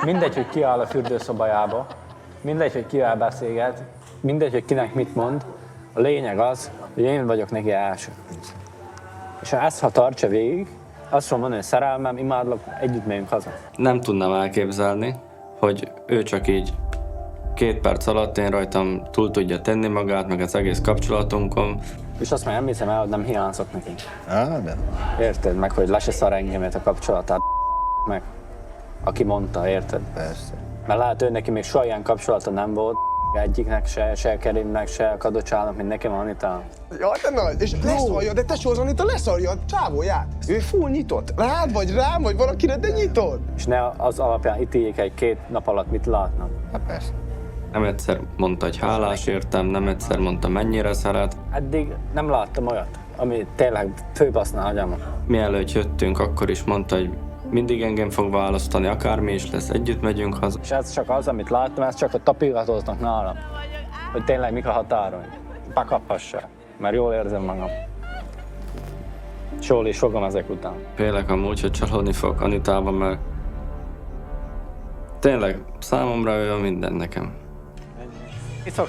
Mindegy, hogy ki áll a fürdőszobájába, mindegy, hogy kivel beszélget, mindegy, hogy kinek mit mond, a lényeg az, hogy én vagyok neki első. És ha tartsa végig, azt fogom mondani, hogy szerelmem, imádlak, együtt megyünk haza. Nem tudnám elképzelni, hogy ő csak így 2 perc alatt én rajtam túl tudja tenni magát, meg az egész kapcsolatunkon. És azt már nem hiszem el, hogy nem hiányzott neki. De. Érted? Meg, hogy le se szar engemet a kapcsolatát, meg aki mondta, érted? Persze. Mert lehet, hogy neki még soha ilyen kapcsolata nem volt, egyiknek se Kerimnek, se Kadocsának, mint nekem Anitán. Jaj, te nagy, és leszarja, de tesó, az Anita leszarja a csávóját. Ő full nyitott. Rád, vagy rám, vagy valakire, de nyitott. És ne az alapján ítéljék egy 2 nap alatt mit látnak. Hát persze. Nem egyszer mondta, hogy hálás értem, nem egyszer mondta, mennyire szeret. Eddig nem láttam olyat, ami tényleg főbaszná agyamat. Mielőtt jöttünk, akkor is mondta, hogy mindig engem fog választani, akármi is lesz, együtt megyünk haza. És ez csak az, amit láttam, ez csak a tapilgatoznak nálam. Hogy tényleg mik a határon. Bekaphassák, mert jól érzem magam. És jól is fogom ezek után. Félek amúgy, hogy csalódni fogok Anitában, mert tényleg számomra ő a minden nekem.